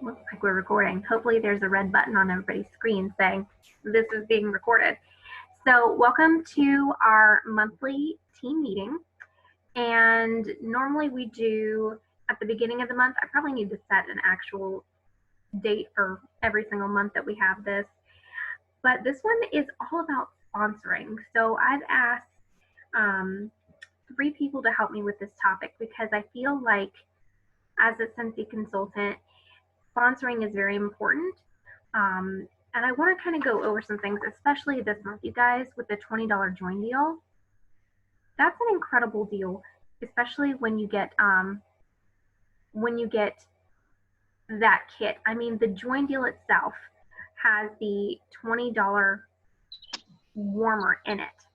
Looks like we're recording. Hopefully there's a red button on everybody's screen saying this is being recorded. So welcome to our monthly team meeting. And normally we do at the beginning of the month. I probably need to set an actual date for every single month that we have this. But this one is all about sponsoring. So I've asked 3 people to help me with this topic because I feel like as a Sensi consultant, sponsoring is very important. And I want to kind of go over some things, especially this month, you guys, with the $20 join deal. That's an incredible deal, especially when you get that kit. I mean, the join deal itself has the $20 warmer in it,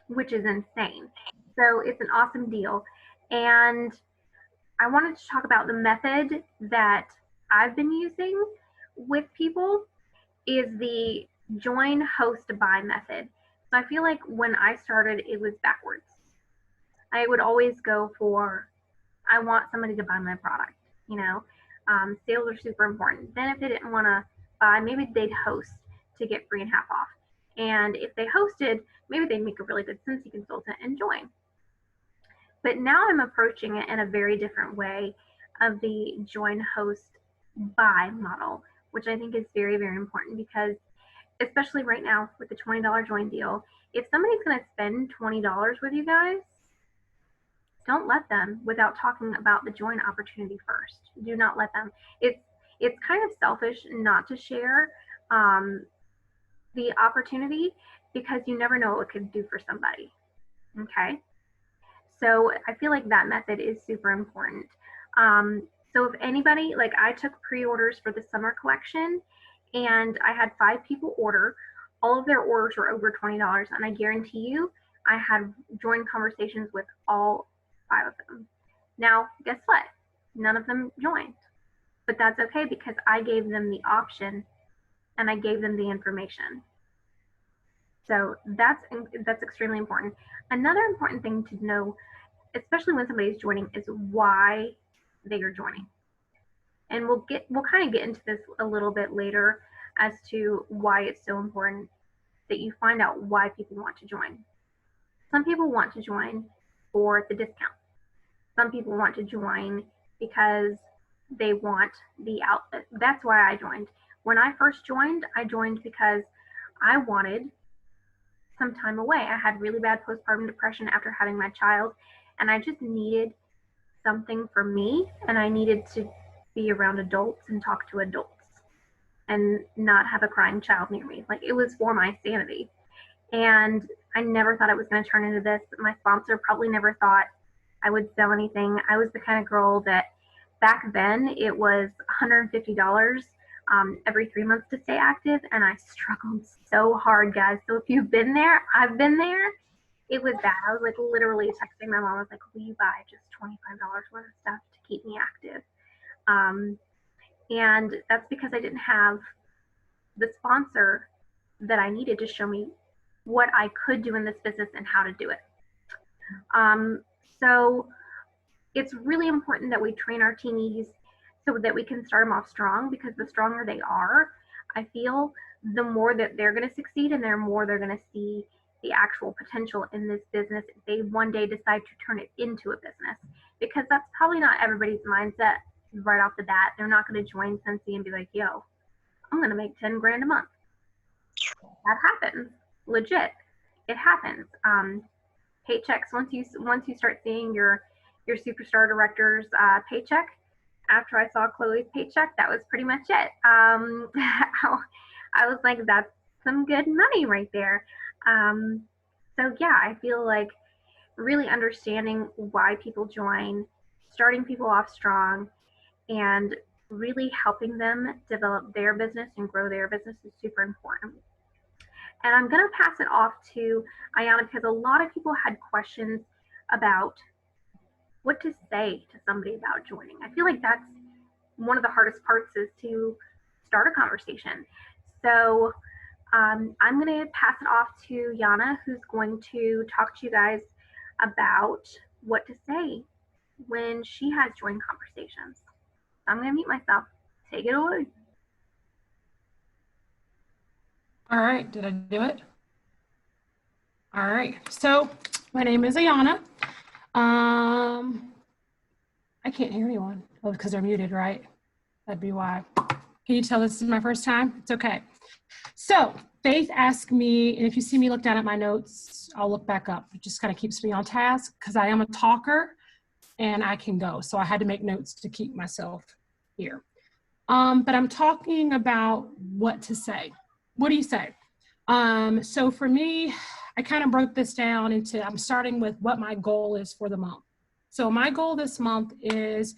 which is insane. So it's an awesome deal. And I wanted to talk about the method that I've been using with people is the join, host, buy method. So I feel like when I started, it was backwards. I would always go for, I want somebody to buy my product, you know. Sales are super important. Then if they didn't want to buy, maybe they'd host to get free and half off. And if they hosted, maybe they'd make a really good Sensi consultant and join. But now I'm approaching it in a very different way of the join, host, buy model, which I think is very, very important because especially right now with the $20 join deal, if somebody's going to spend $20 with you guys, don't let them without talking about the join opportunity first. Do not let them. It's kind of selfish not to share the opportunity because you never know what it could do for somebody. Okay. So I feel like that method is super important. So if anybody, like I took pre-orders for the summer collection and I had 5 people order, all of their orders were over $20. And I guarantee you, I had joined conversations with all 5 of them. Now, guess what? None of them joined, but that's okay because I gave them the option and I gave them the information. So that's extremely important. Another important thing to know, especially when somebody's joining, is why they are joining. And we'll kind of get into this a little bit later as to why it's so important that you find out why people want to join. Some people want to join for the discount. Some people want to join because they want the outfit. That's why I joined. When I first joined, I joined because I wanted some time away. I had really bad postpartum depression after having my child, and I just needed something for me, and I needed to be around adults and talk to adults and not have a crying child near me. Like, it was for my sanity. And I never thought it was going to turn into this. My sponsor probably never thought I would sell anything. I was the kind of girl that back then it was $150 every 3 months to stay active, and I struggled so hard, guys. So if you've been there, I've been there. It was bad. I was like literally texting my mom. I was like, will you buy just $25 worth of stuff to keep me active? And that's because I didn't have the sponsor that I needed to show me what I could do in this business and how to do it. So it's really important that we train our teamies so that we can start them off strong, because the stronger they are, I feel, the more that they're going to succeed and the more they're going to see the actual potential in this business if they one day decide to turn it into a business. Because that's probably not everybody's mindset right off the bat. They're not going to join Sensi and be like, yo, I'm going to make 10 grand a month. That happens. Legit. It happens. Paychecks, once you start seeing your superstar director's paycheck, after I saw Chloe's paycheck, that was pretty much it. I was like, that's some good money right there. So yeah, I feel like really understanding why people join, starting people off strong, and really helping them develop their business and grow their business is super important. And I'm going to pass it off to Ayana because a lot of people had questions about what to say to somebody about joining. I feel like that's one of the hardest parts, is to start a conversation. So I'm going to pass it off to Yana, who's going to talk to you guys about what to say when she has joined conversations. I'm going to mute myself. Take it away. All right, did I do it? All right, so my name is Ayana. I can't hear anyone. Oh, because they're muted, right? That'd be why. Can you tell this is my first time? It's okay. So Faith asked me, and if you see me look down at my notes, I'll look back up. It just kind of keeps me on task because I am a talker and I can go. So I had to make notes to keep myself here. But I'm talking about what to say. What do you say? So for me, I kind of broke this down into, I'm starting with what my goal is for the month. So my goal this month is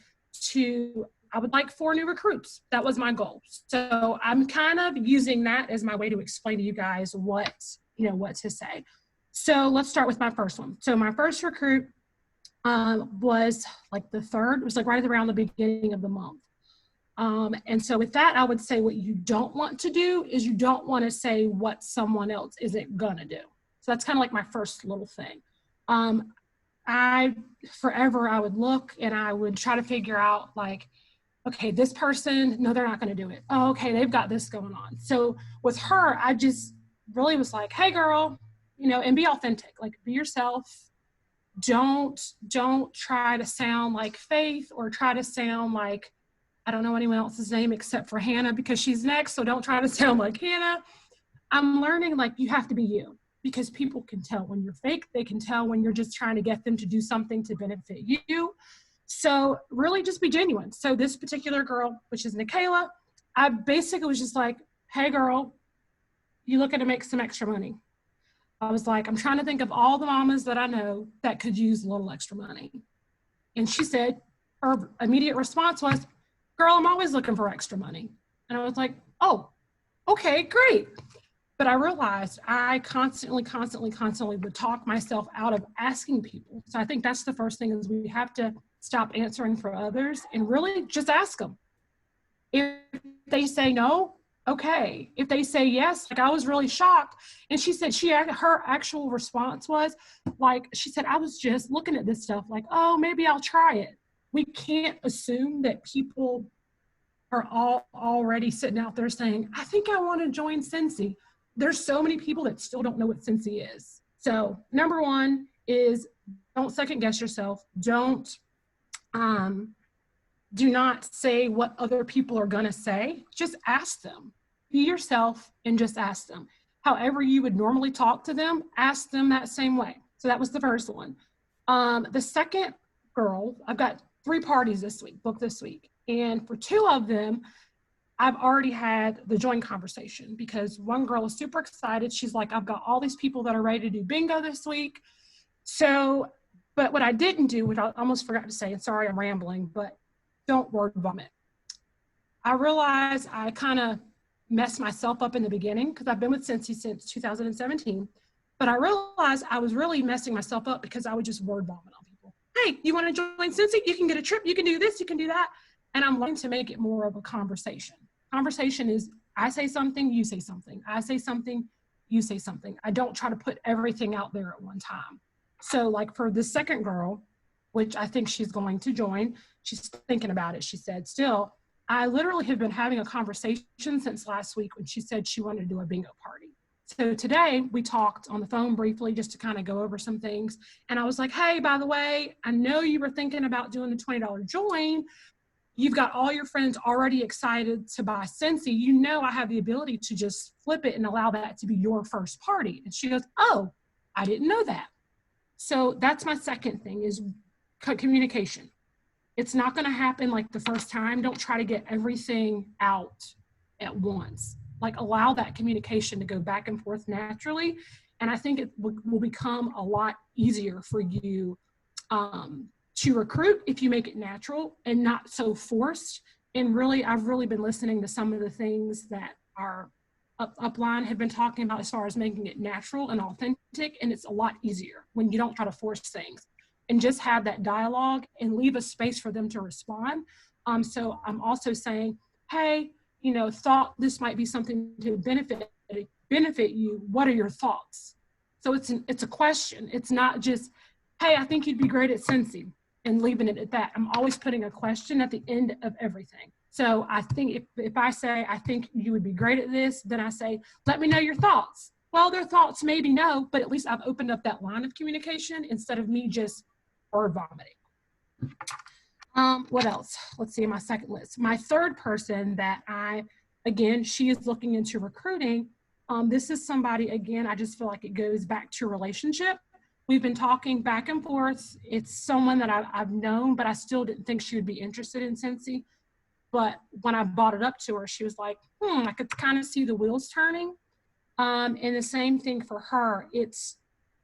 I would like 4 new recruits. That was my goal. So I'm kind of using that as my way to explain to you guys what to say. So let's start with my first one. So my first recruit was like the 3rd, it was like right around the beginning of the month. And so with that, I would say what you don't want to do is you don't want to say what someone else isn't gonna do. So that's kind of like my first little thing. I would look and I would try to figure out like, okay, this person, no, they're not gonna do it. Oh, okay, they've got this going on. So with her, I just really was like, hey girl, and be authentic, like be yourself. Don't try to sound like Faith or try to sound like, I don't know anyone else's name except for Hannah because she's next, so don't try to sound like Hannah. I'm learning like you have to be you because people can tell when you're fake. They can tell when you're just trying to get them to do something to benefit you. So really just be genuine. So this particular girl, which is Nikayla, I basically was just like, hey girl, you looking to make some extra money? I was like, I'm trying to think of all the mamas that I know that could use a little extra money. And she said, her immediate response was, girl, I'm always looking for extra money. And I was like, oh, okay, great. But I realized I constantly would talk myself out of asking people. So I think that's the first thing is we have to stop answering for others and really just ask them. If they say no, okay. If they say yes, like I was really shocked. And she said her actual response was like, she said, I was just looking at this stuff like, oh, maybe I'll try it. We can't assume that people are all already sitting out there saying, I think I want to join Sensi. There's so many people that still don't know what Sensi is. So number 1 is don't second guess yourself. Do not say what other people are going to say. Just ask them. Be yourself and just ask them. However you would normally talk to them, ask them that same way. So that was the first one. The second girl, I've got 3 parties booked this week. And for 2 of them, I've already had the join conversation because one girl is super excited. She's like, I've got all these people that are ready to do bingo this week. So, but what I didn't do, which I almost forgot to say, and sorry I'm rambling, but don't word vomit. I realized I kind of messed myself up in the beginning because I've been with Sensi since 2017. But I realized I was really messing myself up because I would just word vomit on people. Hey, you want to join Sensi? You can get a trip. You can do this. You can do that. And I'm learning to make it more of a conversation. Conversation is I say something, you say something. I say something, you say something. I don't try to put everything out there at one time. So like for the second girl, which I think she's going to join, she's thinking about it. She said, still, I literally have been having a conversation since last week when she said she wanted to do a bingo party. So today we talked on the phone briefly just to kind of go over some things. And I was like, hey, by the way, I know you were thinking about doing the $20 join. You've got all your friends already excited to buy Sensi. You know I have the ability to just flip it and allow that to be your first party. And she goes, oh, I didn't know that. So that's my second thing is communication. It's not going to happen like the first time. Don't try to get everything out at once. Like allow that communication to go back and forth naturally. And I think it will become a lot easier for you to recruit if you make it natural and not so forced. And really, I've really been listening to some of the things that our upline have been talking about as far as making it natural and authentic. And it's a lot easier when you don't try to force things and just have that dialogue and leave a space for them to respond. So I'm also saying, hey, thought this might be something to benefit you. What are your thoughts? So it's a question. It's not just, hey, I think you'd be great at Sensi and leaving it at that. I'm always putting a question at the end of everything. So I think if I say, I think you would be great at this, then I say, let me know your thoughts. Well, their thoughts maybe no, but at least I've opened up that line of communication instead of me just word vomiting. What else? Let's see, my second list. My third person that again, she is looking into recruiting. This is somebody, again, I just feel like it goes back to relationship. We've been talking back and forth. It's someone that I've known, but I still didn't think she would be interested in Cincy. But when I brought it up to her, she was like, I could kind of see the wheels turning. And the same thing for her. It's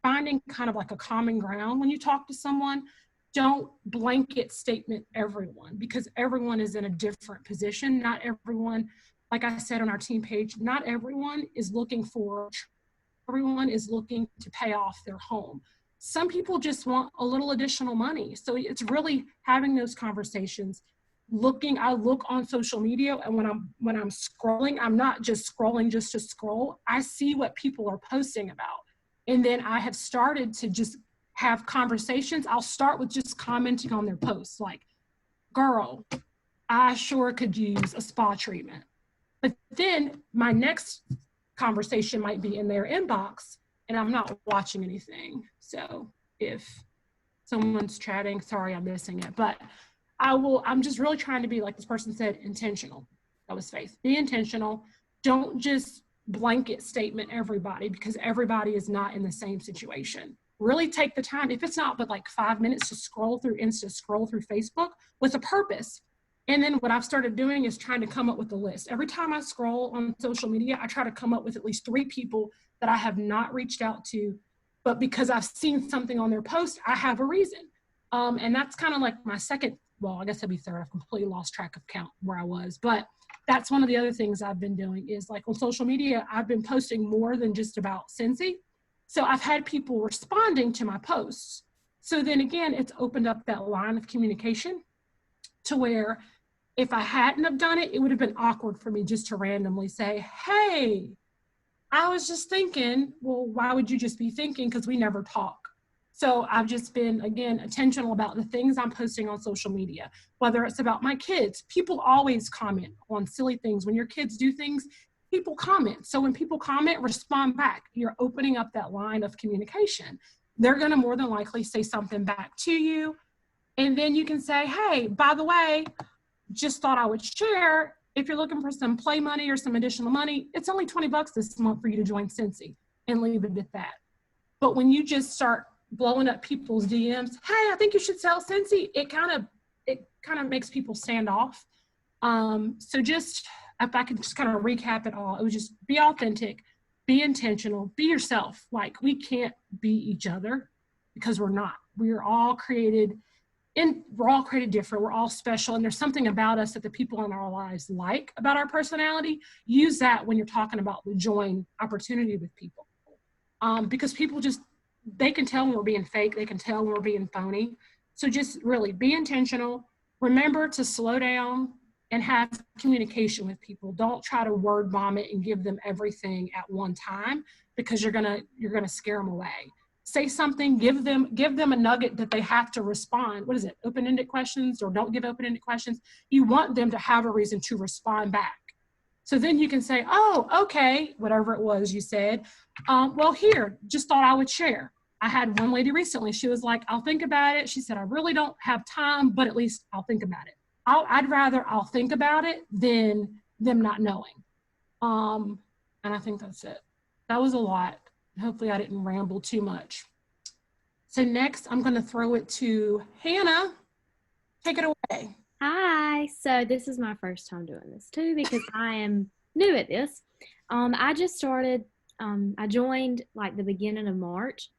finding kind of like a common ground when you talk to someone. Don't blanket statement everyone, because everyone is in a different position. Not everyone, like I said on our team page, not everyone is looking for, everyone is looking to pay off their home. Some people just want a little additional money. So it's really having those conversations. I look on social media, and when I'm scrolling, I'm not just scrolling just to scroll. I see what people are posting about. And then I have started to just have conversations. I'll start with just commenting on their posts, like, girl, I sure could use a spa treatment. But then my next conversation might be in their inbox and I'm not watching anything. So if someone's chatting, sorry, I'm missing it. But I'm just really trying to be, like this person said, intentional. That was Faith. Be intentional. Don't just blanket statement everybody, because everybody is not in the same situation. Really take the time, if it's not but like 5 minutes, to scroll through Insta, scroll through Facebook with a purpose. And then what I've started doing is trying to come up with a list. Every time I scroll on social media, I try to come up with at least 3 people that I have not reached out to, but because I've seen something on their post, I have a reason. And that's kind of like my second, well, I guess that'd be third. I've completely lost track of count where I was. But that's one of the other things I've been doing is, like, on social media, I've been posting more than just about Cincy. So I've had people responding to my posts. So then again, it's opened up that line of communication to where if I hadn't have done it, it would have been awkward for me just to randomly say, hey, I was just thinking. Well, why would you just be thinking? Because we never talk. So I've just been, again, intentional about the things I'm posting on social media, whether it's about my kids. People always comment on silly things. When your kids do things, people comment. So when people comment, respond back. You're opening up that line of communication. They're going to more than likely say something back to you. And then you can say, hey, by the way, just thought I would share, if you're looking for some play money or some additional money, it's only $20 this month for you to join Cincy, and leave it at that. But when you just start blowing up people's DMs, hey, I think you should sell Cincy, it kind of makes people stand off. So just, if I could just kind of recap it all, it was just be authentic, be intentional, be yourself. Like, we can't be each other because we're not. We're all created different. We're all special. And there's something about us that the people in our lives like about our personality. Use that when you're talking about the join opportunity with people. Because people just, they can tell when we're being fake. They can tell when we're being phony. So just really be intentional. Remember to slow down and have communication with people. Don't try to word vomit and give them everything at one time, because you're gonna scare them away. Say something, give them a nugget that they have to respond. What is it? Open-ended questions, or don't give open-ended questions. You want them to have a reason to respond back. So then you can say, oh, okay, whatever it was you said. Well, here, just thought I would share. I had one lady recently, she was like, I'll think about it. She said, I really don't have time, but at least I'll think about it. I'd rather I'll think about it than them not knowing. And I think that's it. That was a lot. Hopefully I didn't ramble too much. So next, I'm going to throw it to Hannah. Take it away. Hi. So this is my first time doing this too, because I am new at this. I just started, I joined like the beginning of March,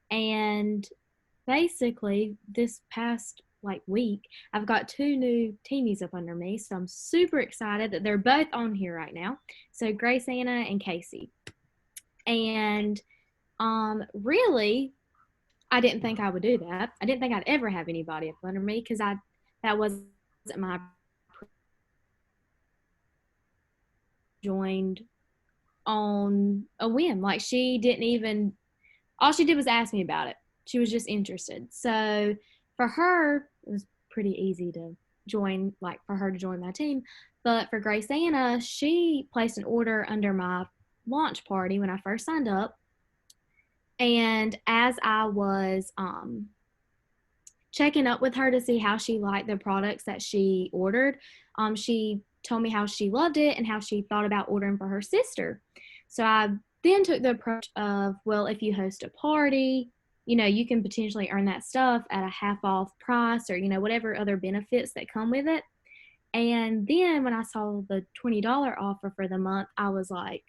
and basically this past like week, I've got 2 new teamies up under me. So I'm super excited that they're both on here right now. So Grace Anna and Casey. And really, I didn't think I would do that. I didn't think I'd ever have anybody up under me, because that wasn't my joined on a whim. Like, she didn't even, all she did was ask me about it. She was just interested. So for her, it was pretty easy to join, like for her to join my team. But for Grace Anna, she placed an order under my launch party when I first signed up. And as I was checking up with her to see how she liked the products that she ordered, she told me how she loved it and how she thought about ordering for her sister. So I then took the approach of, well, if you host a party, you know, you can potentially earn that stuff at a half off price, or, you know, whatever other benefits that come with it. And then when I saw the $20 offer for the month, I was like,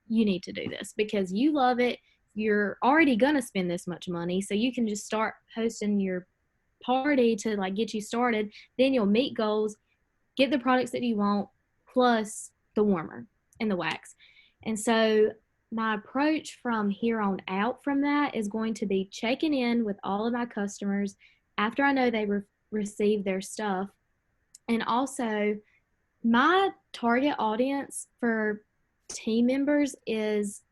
you need to do this because you love it. You're already going to spend this much money. So you can just start hosting your party to like get you started. Then you'll meet goals, get the products that you want, plus the warmer and the wax. And so my approach from here on out from that is going to be checking in with all of my customers after I know they receive their stuff. And also, my target audience for team members is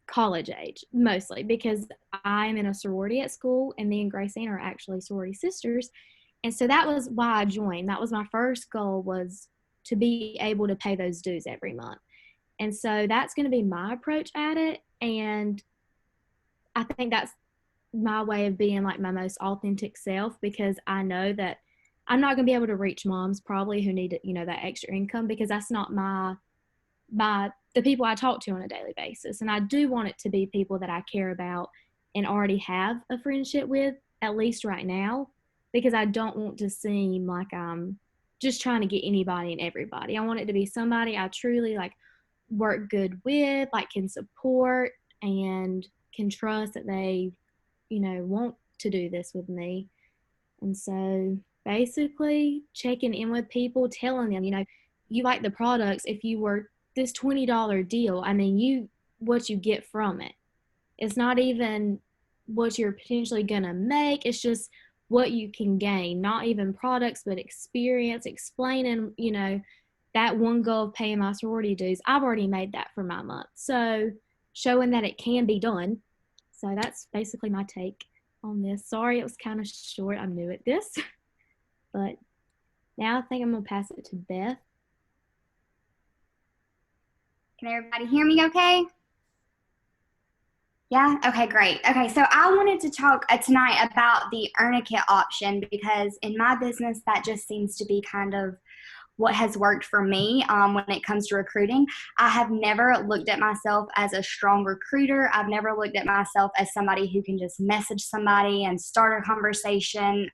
college age, mostly because I'm in a sorority at school, and me and Grace Ann are actually sorority sisters. And so that was why I joined. That was my first goal, was to be able to pay those dues every month. And so that's going to be my approach at it. And I think that's my way of being like my most authentic self, because I know that I'm not going to be able to reach moms probably who need, you know, that extra income, because that's not the people I talk to on a daily basis. And I do want it to be people that I care about and already have a friendship with, at least right now, because I don't want to seem like I'm just trying to get anybody and everybody. I want it to be somebody I truly like work good with, like can support and can trust that they, you know, want to do this with me. And so basically checking in with people, telling them, you know, you like the products. If you were this $20 deal, I mean, what you get from it. It's not even what you're potentially going to make. It's just what you can gain, not even products, but experience, explaining, you know, that one goal of paying my sorority dues. I've already made that for my month. So showing that it can be done. So that's basically my take on this. Sorry, it was kind of short. I'm new at this. But now I think I'm going to pass it to Beth. Can everybody hear me okay? Yeah? Okay, great. Okay, so I wanted to talk tonight about the Earn a Kit option, because in my business, that just seems to be kind of what has worked for me when it comes to recruiting. I have never looked at myself as a strong recruiter. I've never looked at myself as somebody who can just message somebody and start a conversation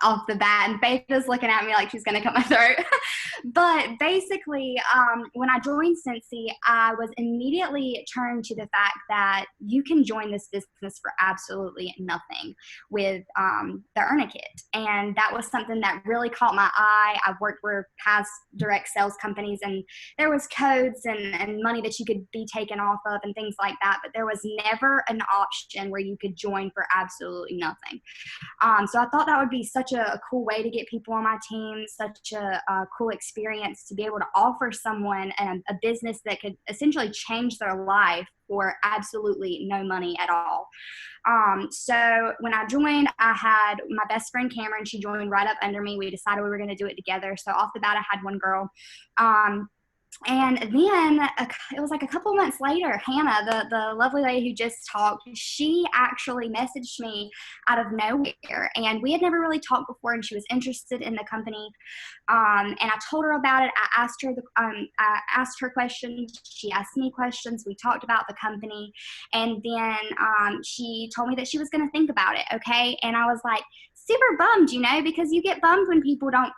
off the bat. And Beth is looking at me like she's going to cut my throat. But basically, when I joined Sensi, I was immediately turned to the fact that you can join this business for absolutely nothing with the Earn a Kit. And that was something that really caught my eye. I've worked for past direct sales companies, and there was codes and money that you could be taken off of and things like that. But there was never an option where you could join for absolutely nothing. So I thought that would be such a cool way to get people on my team, such a cool experience to be able to offer someone a business that could essentially change their life for absolutely no money at all. So when I joined, I had my best friend Cameron. She joined right up under me. We decided we were going to do it together. So off the bat, I had one girl. And then it was like a couple months later, Hannah, the lovely lady who just talked, she actually messaged me out of nowhere. And we had never really talked before, and she was interested in the company. And I told her about it. I asked her questions. She asked me questions. We talked about the company. And then she told me that she was going to think about it, okay? And I was like, super bummed, you know, because you get bummed when people don't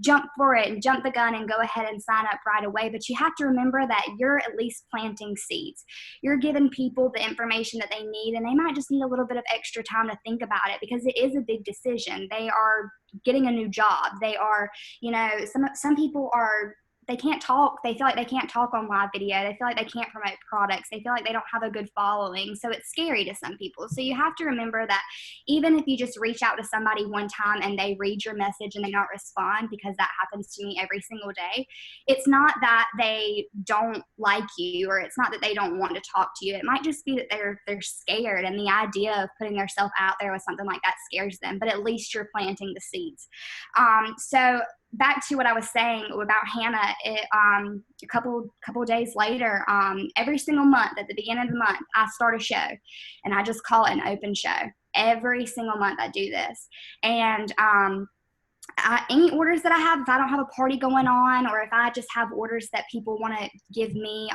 jump for it and jump the gun and go ahead and sign up right away. But you have to remember that you're at least planting seeds. You're giving people the information that they need, and they might just need a little bit of extra time to think about it, because it is a big decision. They are getting a new job. They are, you know, some people are they can't talk. They feel like they can't talk on live video. They feel like they can't promote products. They feel like they don't have a good following. So it's scary to some people. So you have to remember that even if you just reach out to somebody one time and they read your message and they not respond, because that happens to me every single day, it's not that they don't like you, or it's not that they don't want to talk to you. It might just be that they're scared, and the idea of putting themselves out there with something like that scares them, but at least you're planting the seeds. So back to what I was saying about Hannah, a couple days later, every single month at the beginning of the month, I start a show, and I just call it an open show. Every single month I do this. And any orders that I have, if I don't have a party going on, or if I just have orders that people want to give me,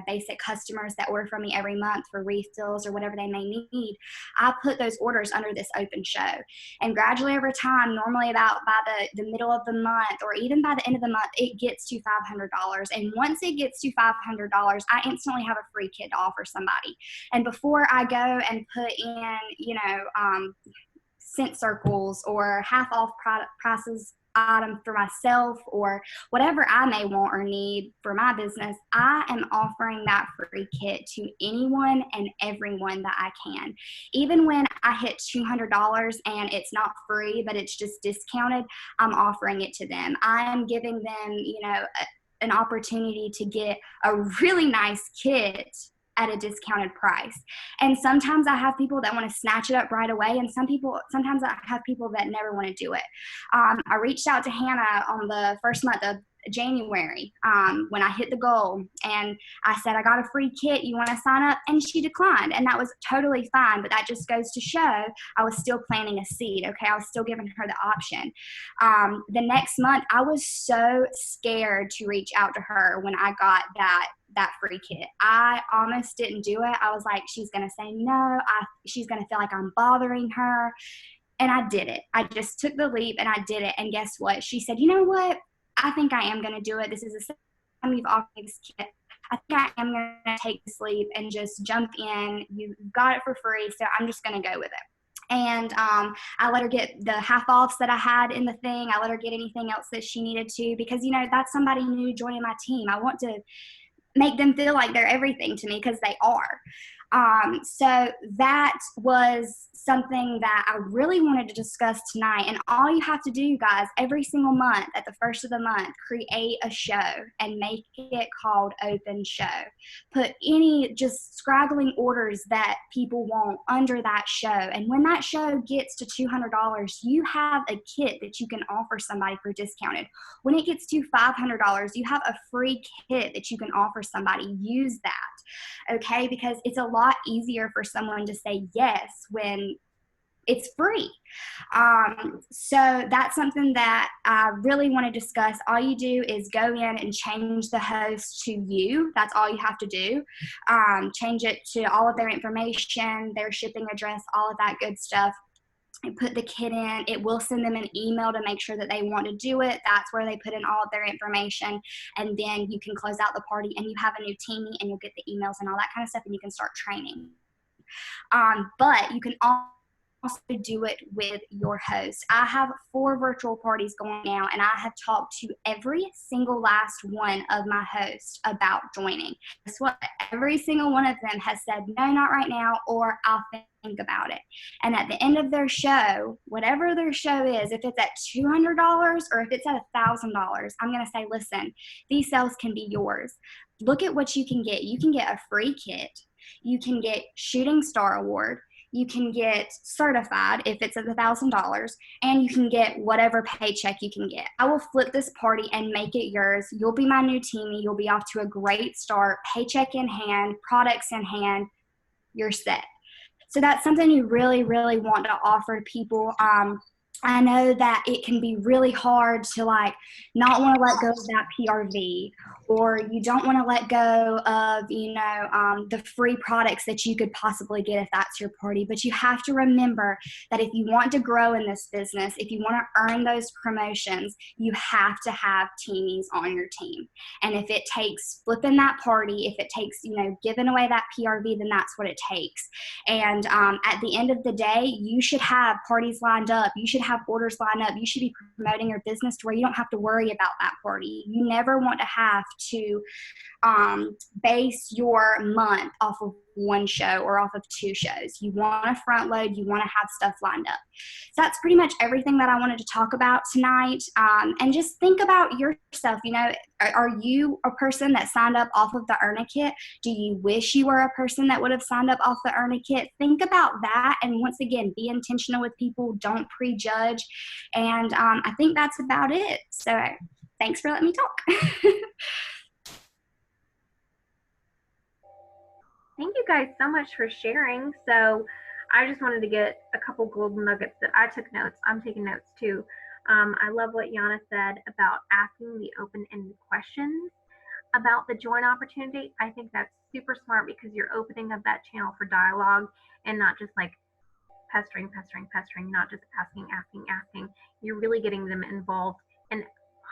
basic customers that order from me every month for refills or whatever they may need, I put those orders under this open show. And gradually over time, normally about by the middle of the month, or even by the end of the month, it gets to $500. And once it gets to $500, I instantly have a free kit to offer somebody. And before I go and put in, scent circles or half off prices items for myself, or whatever I may want or need for my business, I am offering that free kit to anyone and everyone that I can. Even when I hit $200 and it's not free, but it's just discounted, I'm offering it to them. I am giving them, an opportunity to get a really nice kit at a discounted price. And sometimes I have people that want to snatch it up right away, and sometimes I have people that never want to do it. I reached out to Hannah on the first month of January when I hit the goal, and I said, I got a free kit, you want to sign up? And she declined, and that was totally fine, but that just goes to show I was still planting a seed. Okay, I was still giving her the option. The next month, I was so scared to reach out to her when I got that free kit. I almost didn't do it. I was like, she's going to say no. She's going to feel like I'm bothering her. And I did it. I just took the leap and I did it. And guess what? She said, you know what? I think I am going to do it. This is the second time you've offered me this kit. I think I am going to take this leap and just jump in. You got it for free, so I'm just going to go with it. And I let her get the half offs that I had in the thing. I let her get anything else that she needed to, because, that's somebody new joining my team. I want to make them feel like they're everything to me, because they are. So that was something that I really wanted to discuss tonight. And all you have to do, guys, every single month at the first of the month, create a show and make it called Open Show. Put any just scraggling orders that people want under that show. And when that show gets to $200, you have a kit that you can offer somebody for discounted. When it gets to $500, you have a free kit that you can offer somebody. Use that, okay? Because it's a lot easier for someone to say yes when it's free. So that's something that I really want to discuss. All you do is go in and change the host to you. That's all you have to do. Change it to all of their information, their shipping address, all of that good stuff. And put the kit in. It will send them an email to make sure that they want to do it. That's where they put in all of their information. And then you can close out the party and you have a new teamie, and you'll get the emails and all that kind of stuff, and you can start training. But you can also do it with your host. I have 4 virtual parties going now, and I have talked to every single last one of my hosts about joining. Guess what? Every single one of them has said, no, not right now, or I'll think about it. And at the end of their show, whatever their show is, if it's at $200 or if it's at $1,000, I'm going to say, listen, these sales can be yours. Look at what you can get. You can get a free kit. You can get Shooting Star Award. You can get certified if it's at $1,000, and you can get whatever paycheck you can get. I will flip this party and make it yours. You'll be my new teamie. You'll be off to a great start. Paycheck in hand, products in hand, you're set. So that's something you really, really want to offer to people. I know that it can be really hard to not want to let go of that PRV, or you don't want to let go of, the free products that you could possibly get if that's your party. But you have to remember that if you want to grow in this business, if you want to earn those promotions, you have to have teamies on your team. And if it takes flipping that party, if it takes, giving away that PRV, then that's what it takes. And at the end of the day, you should have parties lined up. You should have have orders line up. You should be promoting your business to where you don't have to worry about that party. You never want to have to base your month off of one show or off of two shows. You want to front load, you want to have stuff lined up. So that's pretty much everything that I wanted to talk about tonight. And just think about yourself. You know, are you a person that signed up off of the Earn a Kit? Do you wish you were a person that would have signed up off the Earn a Kit? Think about that. And once again, be intentional with people. Don't prejudge. And I think that's about it. So thanks for letting me talk. Thank you guys so much for sharing. So I just wanted to get a couple golden nuggets that I took notes. I'm taking notes too. I love what Ayana said about asking the open-ended questions about the join opportunity. I think that's super smart because you're opening up that channel for dialogue and not just like pestering, not just asking. You're really getting them involved and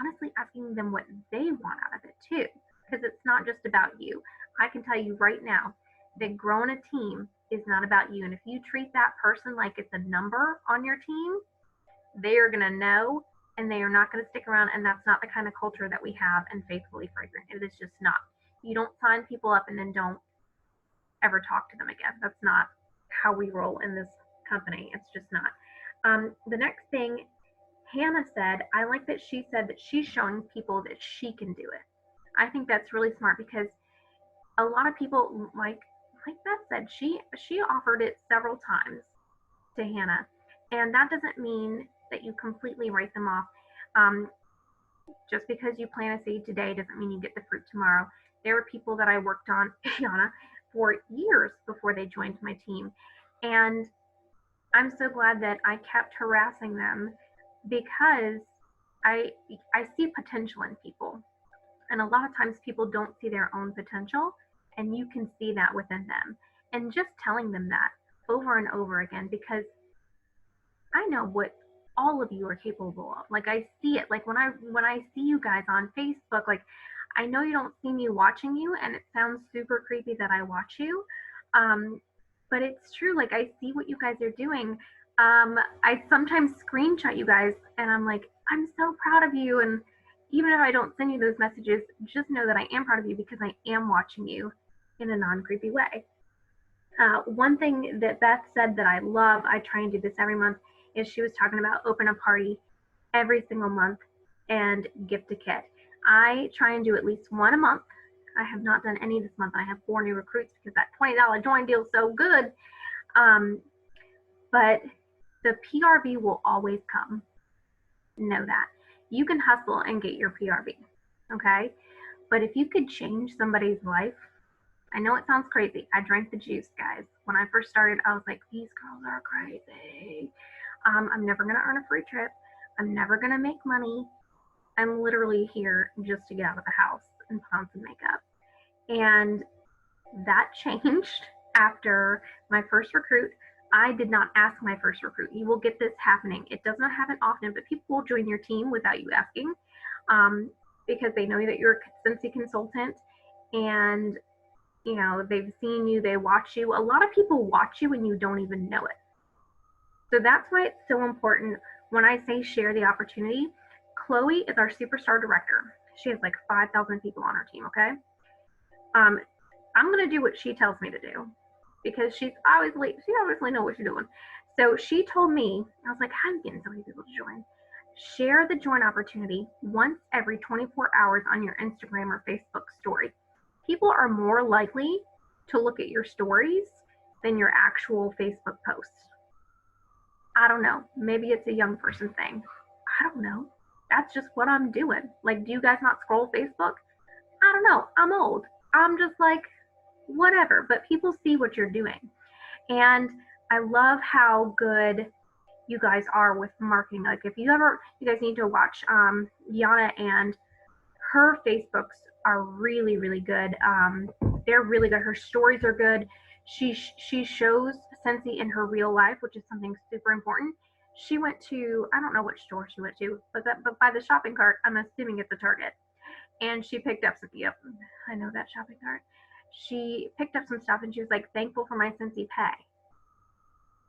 honestly asking them what they want out of it too, because it's not just about you. I can tell you right now that growing a team is not about you. And if you treat that person like it's a number on your team, they are going to know and they are not going to stick around. And that's not the kind of culture that we have in Faithfully Fragrant. It is just not. You don't sign people up and then don't ever talk to them again. That's not how we roll in this company. It's just not. The next thing Hannah said, I like that she said that she's showing people that she can do it. I think that's really smart because a lot of people, like Beth said, she offered it several times to Hannah, and that doesn't mean that you completely write them off. Just because you plant a seed today doesn't mean you get the fruit tomorrow. There were people that I worked on, Ayana, for years before they joined my team, and I'm so glad that I kept harassing them because I see potential in people, and a lot of times people don't see their own potential. And you can see that within them. And just telling them that over and over again, because I know what all of you are capable of. Like I see it. Like when I see you guys on Facebook, like I know you don't see me watching you, and it sounds super creepy that I watch you. But it's true. Like I see what you guys are doing. I sometimes screenshot you guys and I'm like, I'm so proud of you. And even if I don't send you those messages, just know that I am proud of you because I am watching you in a non-creepy way. One thing that Beth said that I love, I try and do this every month, is she was talking about open a party every single month and gift a kit. I try and do at least one a month. I have not done any this month. I have 4 new recruits because that $20 join deal is so good. But the PRV will always come. Know that. You can hustle and get your PRV, okay? But if you could change somebody's life, I know it sounds crazy. I drank the juice, guys. When I first started, I was like, these girls are crazy. I'm never going to earn a free trip. I'm never going to make money. I'm literally here just to get out of the house and put on some makeup. And that changed after my first recruit. I did not ask my first recruit. You will get this happening. It does not happen often, but people will join your team without you asking because they know that you're a Scentsy consultant and you know, they've seen you, they watch you. A lot of people watch you and you don't even know it. So that's why it's so important when I say share the opportunity. Chloe is our superstar director. She has like 5,000 people on her team, okay? I'm going to do what she tells me to do because she obviously knows what she's doing. So she told me, I was like, how are you getting so many people to join? Share the join opportunity once every 24 hours on your Instagram or Facebook story. People are more likely to look at your stories than your actual Facebook posts. I don't know. Maybe it's a young person thing. I don't know. That's just what I'm doing. Like, do you guys not scroll Facebook? I don't know. I'm old. I'm just like, whatever. But people see what you're doing. And I love how good you guys are with marketing. Like, if you guys need to watch Ayana, and her Facebooks are really, really good. They're really good. Her stories are good. She shows Scentsy in her real life, which is something super important. She went to, I don't know which store she went to, but by the shopping cart, I'm assuming it's a Target. And she picked up some, yep, I know that shopping cart. She picked up some stuff and she was like, thankful for my Scentsy pay.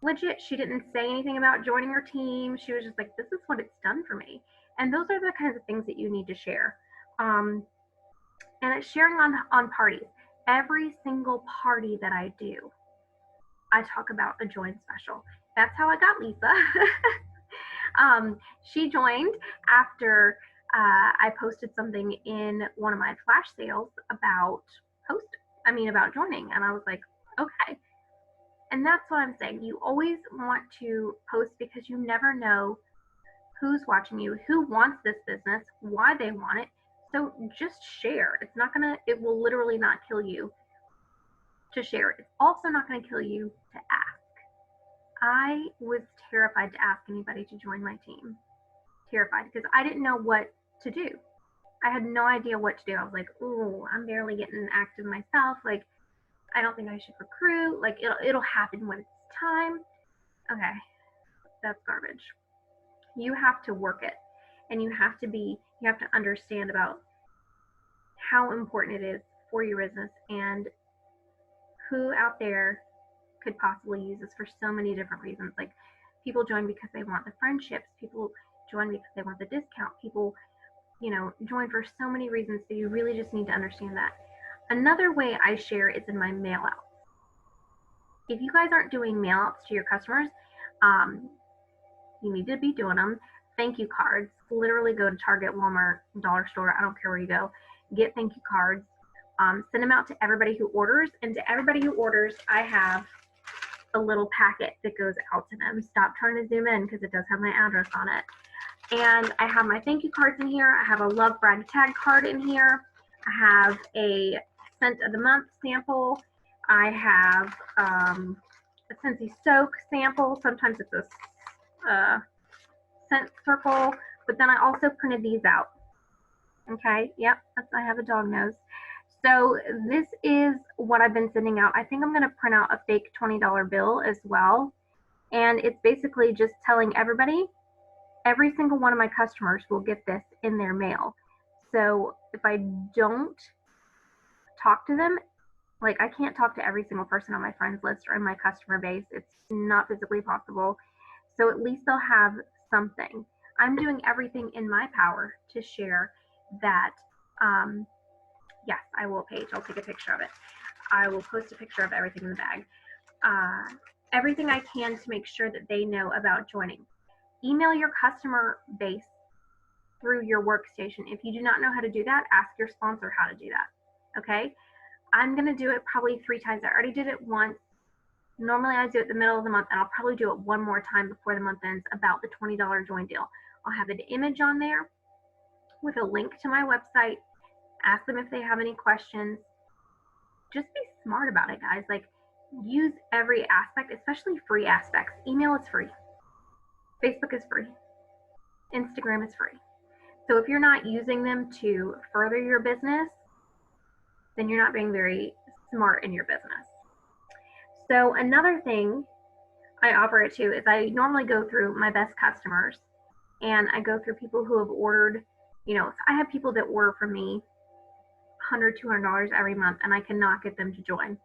legit, she didn't say anything about joining her team. She was just like, this is what it's done for me. And those are the kinds of things that you need to share. And it's sharing on parties. Every single party that I do, I talk about a join special. That's how I got Lisa. She joined after I posted something in one of my flash sales about joining. And I was like, okay. And that's what I'm saying. You always want to post because you never know who's watching you, who wants this business, why they want it. So just share. It will literally not kill you to share. It's also not going to kill you to ask. I was terrified to ask anybody to join my team. Terrified because I didn't know what to do. I had no idea what to do. I was like, ooh, I'm barely getting active myself. Like, I don't think I should recruit. Like, it'll happen when it's time. Okay, that's garbage. You have to work it, and you have to understand about how important it is for your business and who out there could possibly use this for so many different reasons. Like, people join because they want the friendships. People join because they want the discount. People, join for so many reasons. So you really just need to understand that. Another way I share is in my mail outs. If you guys aren't doing mail outs to your customers, you need to be doing them. Thank you cards. Literally go to Target, Walmart, Dollar Store, I don't care where you go. Get thank you cards. Send them out to everybody who orders. And to everybody who orders, I have a little packet that goes out to them. Stop trying to zoom in because it does have my address on it. And I have my thank you cards in here. I have a Love Brag Tag card in here. I have a Scent of the Month sample. I have a Scentsy Soak sample. Sometimes it's a scent circle, but then I also printed these out. Okay, yep, I have a dog nose. So this is what I've been sending out. I think I'm going to print out a fake $20 bill as well. And it's basically just telling everybody, every single one of my customers will get this in their mail. So if I don't talk to them, like I can't talk to every single person on my friends list or in my customer base. It's not physically possible. So at least they'll have something. I'm doing everything in my power to share that. Yes, I will, Paige. I'll take a picture of it. I will post a picture of everything in the bag. Everything I can to make sure that they know about joining. Email your customer base through your workstation. If you do not know how to do that, ask your sponsor how to do that. Okay? I'm going to do it probably 3 times. I already did it once. Normally I do it the middle of the month, and I'll probably do it one more time before the month ends about the $20 join deal. I'll have an image on there with a link to my website. Ask them if they have any questions. Just be smart about it, guys. Like, use every aspect, especially free aspects. Email is free. Facebook is free. Instagram is free. So if you're not using them to further your business, then you're not being very smart in your business. So another thing I offer it to is I normally go through my best customers, and I go through people who have ordered, I have people that order from me $100, $200 every month, and I cannot get them to join.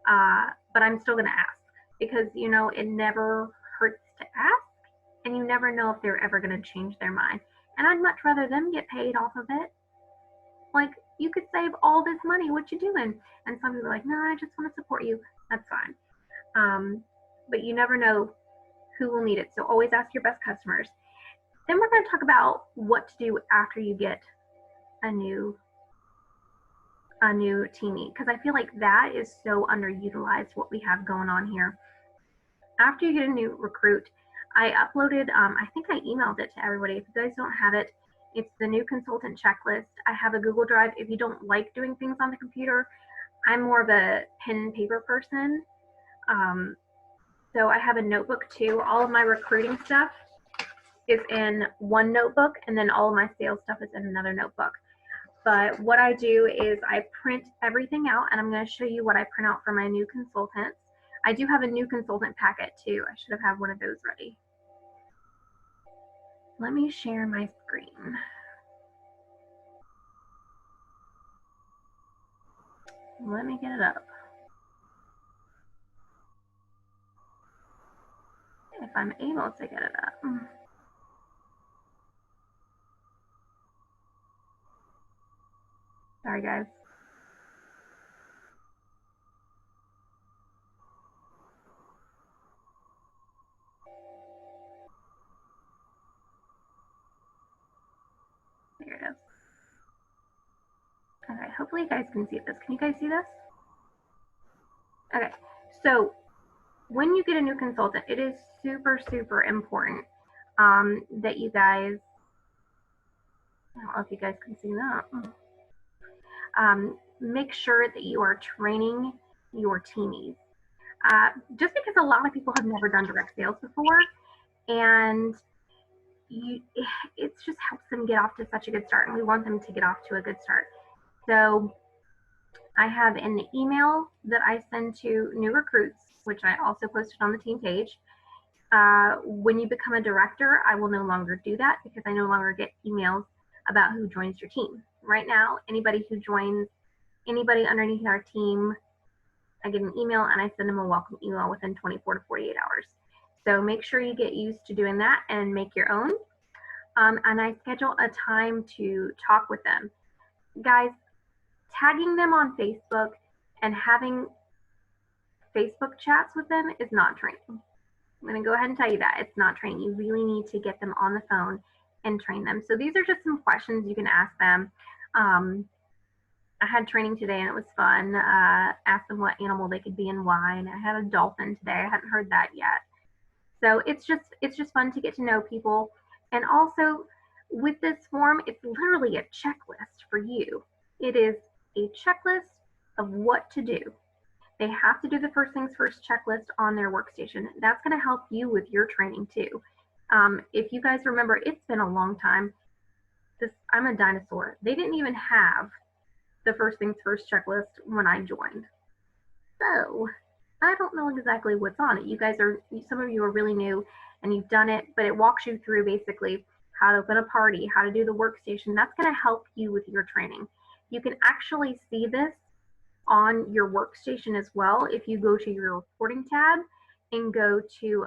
But I'm still going to ask because, it never hurts to ask, and you never know if they're ever going to change their mind. And I'd much rather them get paid off of it. Like, you could save all this money. What you doing? And some people are like, no, I just want to support you. That's fine. But you never know who will need it. So always ask your best customers. Then we're going to talk about what to do after you get a new teamie, because I feel like that is so underutilized, what we have going on here. After you get a new recruit, I uploaded, I think I emailed it to everybody. If you guys don't have it, it's the new consultant checklist. I have a Google Drive. If you don't like doing things on the computer, I'm more of a pen and paper person. So I have a notebook too. All of my recruiting stuff is in one notebook, and then all of my sales stuff is in another notebook. But what I do is I print everything out, and I'm going to show you what I print out for my new consultants. I do have a new consultant packet too. I should have had one of those ready. Let me share my screen. Let me get it up. if I'm able to get it up. Sorry, guys. There it is. Okay, hopefully you guys can see this. Can you guys see this? Okay, so when you get a new consultant, it is super, super important that you guys, I don't know if you guys can see that, make sure that you are training your teamies. Just because a lot of people have never done direct sales before, and it just helps them get off to such a good start, and we want them to get off to a good start. So I have an email that I send to new recruits, which I also posted on the team page. When you become a director, I will no longer do that because I no longer get emails about who joins your team. Right now, anybody who joins anybody underneath our team, I get an email and I send them a welcome email within 24 to 48 hours. So make sure you get used to doing that and make your own. And I schedule a time to talk with them. Guys, tagging them on Facebook and having Facebook chats with them is not training. I'm going to go ahead and tell you that. It's not training. You really need to get them on the phone and train them. So these are just some questions you can ask them. I had training today and it was fun. Asked them what animal they could be and why. And I had a dolphin today. I hadn't heard that yet. So it's just fun to get to know people. And also with this form, it's literally a checklist for you. It is a checklist of what to do. They have to do the first things first checklist on their workstation. That's going to help you with your training too. If you guys remember, it's been a long time. I'm a dinosaur. They didn't even have the first things first checklist when I joined. So I don't know exactly what's on it. You guys are, some of you are really new and you've done it, but it walks you through basically how to open a party, how to do the workstation. That's going to help you with your training. You can actually see this on your workstation as well. If you go to your reporting tab and go to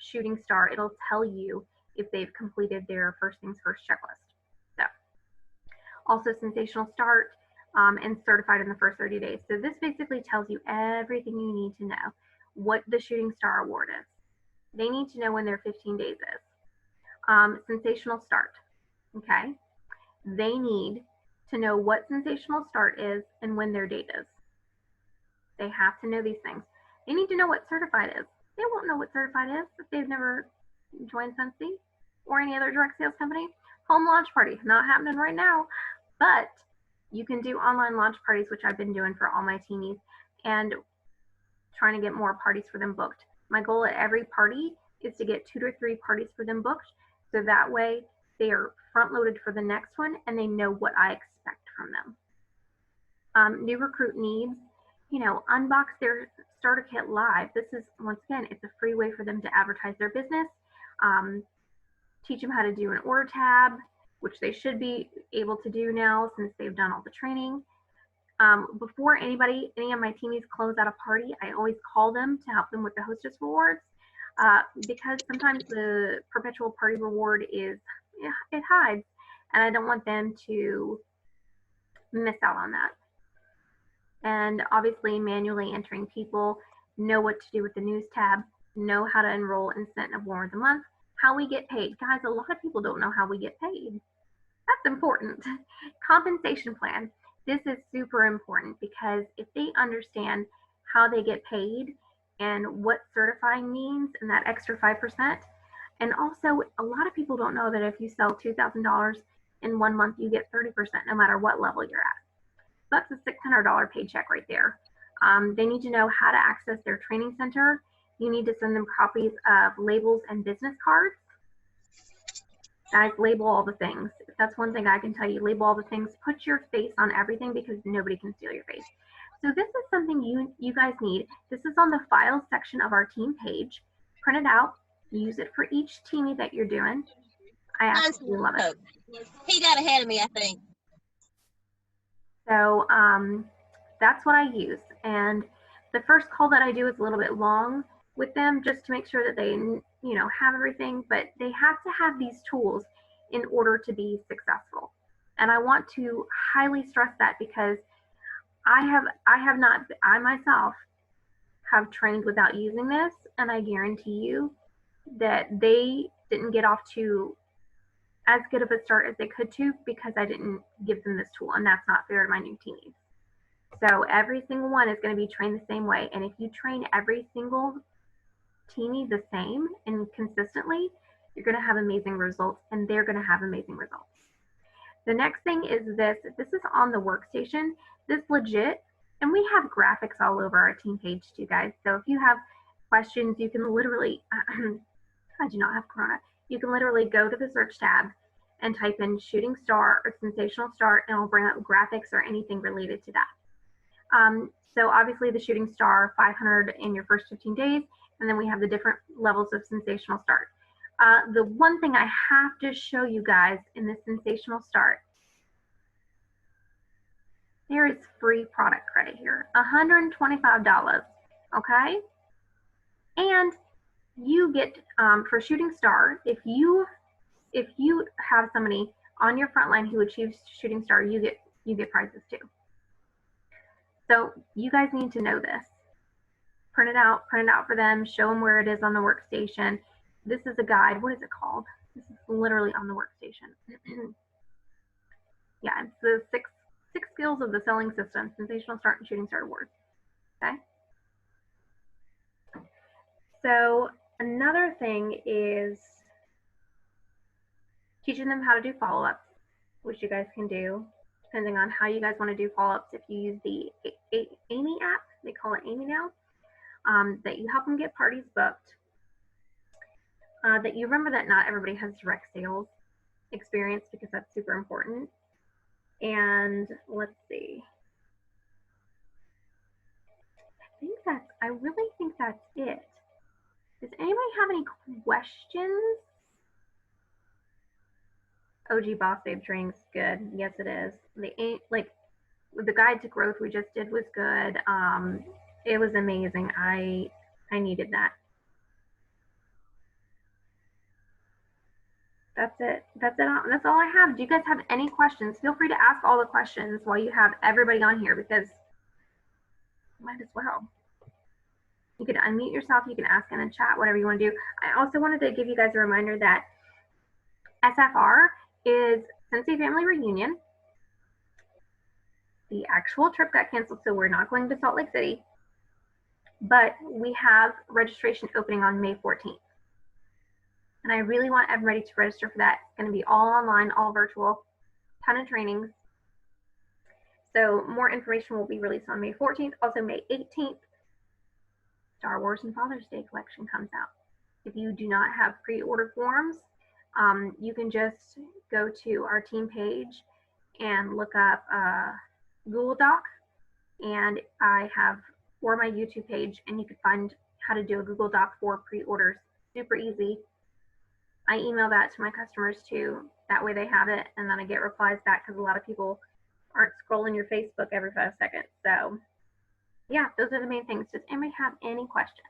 Shooting Star, it'll tell you if they've completed their first things first checklist. So also Sensational Start and certified in the first 30 days. So this basically tells you everything you need to know, what the Shooting Star Award is. They need to know when their 15 days is. Sensational Start, okay? They need to know what Sensational Start is and when their date is. They have to know these things. They need to know what certified is. They won't know what certified is if they've never joined Sensi or any other direct sales company. Home launch party, not happening right now, but you can do online launch parties, which I've been doing for all my teamies and trying to get more parties for them booked. My goal at every party is to get 2 to 3 parties for them booked. So that way they are front loaded for the next one and they know what I expect from them. New recruit needs, you know, unbox their starter kit live. This is, once again, it's a free way for them to advertise their business. Teach them how to do an order tab, which they should be able to do now since they've done all the training. Before any of my teamies close out a party, I always call them to help them with the hostess rewards because sometimes the perpetual party reward is, it hides, and I don't want them to miss out on that. And obviously manually entering people, know what to do with the news tab, know how to enroll in Incentive Award of the Month, how we get paid. Guys, a lot of people don't know how we get paid. That's important. Compensation plan. This is super important because if they understand how they get paid and what certifying means and that extra 5%, and also a lot of people don't know that if you sell $2,000 in 1 month, you get 30% no matter what level you're at. That's a $600 paycheck right there. They need to know how to access their training center. You need to send them copies of labels and business cards. Guys, label all the things. That's one thing I can tell you. Label all the things. Put your face on everything because nobody can steal your face. So this is something you guys need. This is on the files section of our team page. Print it out. Use it for each teamie that you're doing. I absolutely love it. He got ahead of me, I think. So that's what I use. And the first call that I do is a little bit long with them just to make sure that they, you you know, have everything, but they have to have these tools in order to be successful. And I want to highly stress that because I myself have trained without using this, and I guarantee you that they didn't get off to as good of a start as they could to because I didn't give them this tool, and that's not fair to my new teenies. So every single one is going to be trained the same way, and if you train every single teeny the same and consistently, you're going to have amazing results, and they're going to have amazing results. The next thing is this. This is on the workstation. This legit, and we have graphics all over our team page too, guys. So if you have questions, you can literally, I do not have Corona. You can literally go to the search tab and type in Shooting Star or Sensational Start, and it'll bring up graphics or anything related to that. So obviously the Shooting Star, 500 in your first 15 days, and then we have the different levels of Sensational Start. The one thing I have to show you guys in the Sensational Start, there is free product credit here, $125, okay? And you get, for Shooting Star, if you have somebody on your front line who achieves Shooting Star, you get prizes too. So you guys need to know this. Print it out for them, show them where it is on the workstation. This is a guide. What is it called? This is literally on the workstation. Yeah, it's the six skills of the selling system, Sensational Start and Shooting Start Awards. Okay. So another thing is teaching them how to do follow-ups, which you guys can do depending on how you guys want to do follow-ups. If you use the Amy app, they call it Amy now, that you help them get parties booked. That you remember that not everybody has direct sales experience because that's super important. And let's see. I really think that's it. Does anybody have any questions? OG Boss Babe Drinks, good. Yes, it is. The guide to growth we just did was good. It was amazing. I needed that. That's it. That's all I have. Do you guys have any questions? Feel free to ask all the questions while you have everybody on here because might as well. You can unmute yourself. You can ask in the chat, whatever you want to do. I also wanted to give you guys a reminder that SFR is Sensei Family Reunion. The actual trip got canceled, so we're not going to Salt Lake City. But we have registration opening on May 14th. And I really want everybody to register for that. It's going to be all online, all virtual, ton of trainings. So more information will be released on May 14th. Also May 18th, Star Wars and Father's Day collection comes out. If you do not have pre-order forms, you can just go to our team page and look up Google Doc, and I have, or my YouTube page, and you can find how to do a Google Doc for pre-orders. Super easy. I email that to my customers too. That way they have it, and then I get replies back because a lot of people aren't scrolling your Facebook every 5 seconds. So yeah, those are the main things. Does anybody have any questions?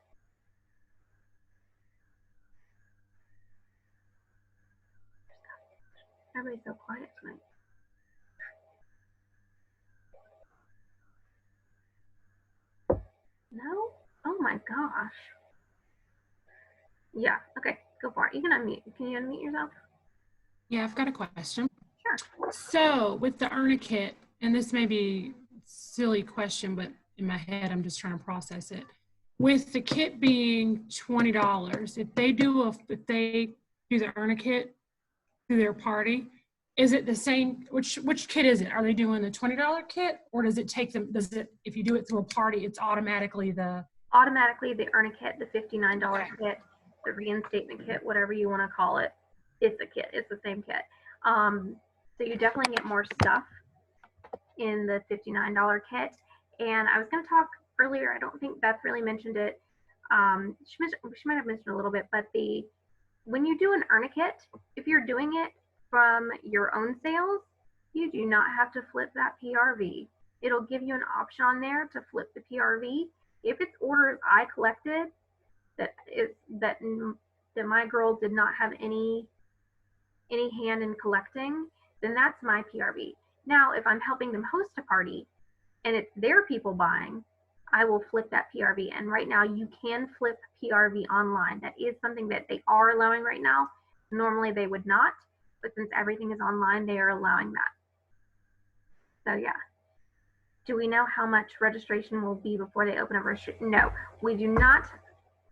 Everybody's so quiet tonight. No? Oh my gosh. Yeah, okay, go for it. You can unmute. Can you unmute yourself? Yeah, I've got a question. Sure. So with the Earn a Kit, and this may be a silly question, but in my head, I'm just trying to process it. With the kit being $20, if they do the Earn a Kit through their party, is it the same? Which kit is it? Are they doing the $20 kit, or does it take them? If you do it through a party, it's automatically the Earn a Kit, the $59 kit, the reinstatement kit, whatever you want to call it. It's a kit. It's the same kit. So you definitely get more stuff in the $59 kit. And I was going to talk earlier. I don't think Beth really mentioned it. She might have mentioned a little bit, but when you do an Earn a Kit, if you're doing it from your own sales, you do not have to flip that PRV. It'll give you an option on there to flip the PRV. If it's orders I collected that that my girl did not have any hand in collecting, then that's my PRV. Now, if I'm helping them host a party and it's their people buying, I will flip that PRV. And right now you can flip PRV online. That is something that they are allowing right now. Normally they would not, but since everything is online, they are allowing that. So yeah. Do we know how much registration will be before they open up registration? No, we do not.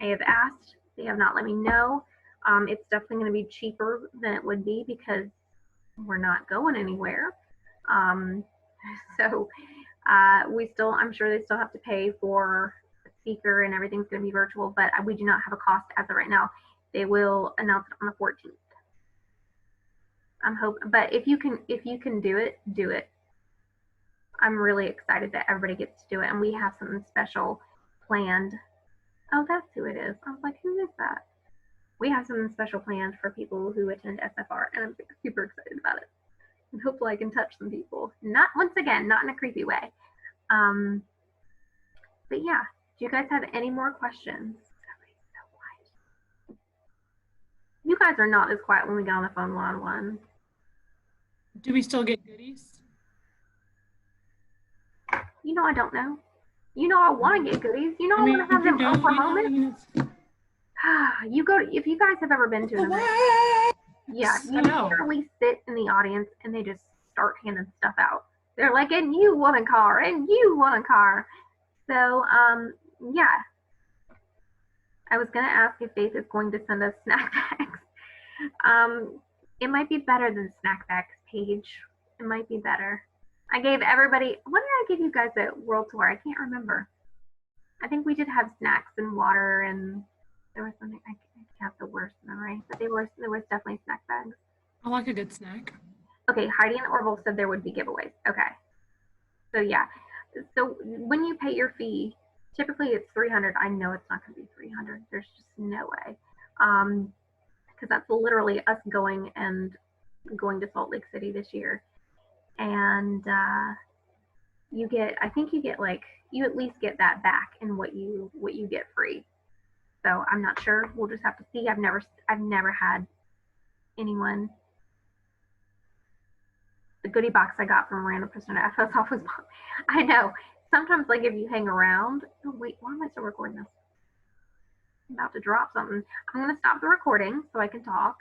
I have asked. They have not let me know. It's definitely going to be cheaper than it would be because we're not going anywhere. So we still, I'm sure they still have to pay for a speaker and everything's going to be virtual, but we do not have a cost as of right now. They will announce it on the 14th. I'm hoping, but if you can do it, do it. I'm really excited that everybody gets to do it, and we have something special planned. Oh, that's who it is. I was like, who is that? We have something special planned for people who attend SFR, and I'm super excited about it. And hopefully I can touch some people. Not, once again, not in a creepy way. But yeah, do you guys have any more questions? Everybody's so quiet. You guys are not as quiet when we get on the phone one-on-one. Do we still get goodies? You know, I don't know. You know, I want to get goodies. You know, I want to have them Oprah moments. You go, if you guys have ever been to an event, yeah, you literally sit in the audience and they just start handing stuff out. They're like, and you want a car, and you want a car. So, yeah. I was going to ask if Faith is going to send us snack bags. It might be better than snack bags, Paige. It might be better. I gave everybody, what did I give you guys at World Tour? I can't remember. I think we did have snacks and water, and there was something, I have the worst memory, but there was definitely snack bags. I like a good snack. Okay, Heidi and Orville said there would be giveaways. Okay. So yeah. So when you pay your fee, typically it's $300. I know it's not going to be $300. There's just no way. Because that's literally us going to Salt Lake City this year. And you get, I think you get like, you at least get that back in what you get free. So I'm not sure. We'll just have to see. I've never had anyone. The goodie box I got from a random person at FS Office. I know. Sometimes, like, if you hang around. Oh, wait, why am I still recording this? I'm about to drop something. I'm going to stop the recording so I can talk.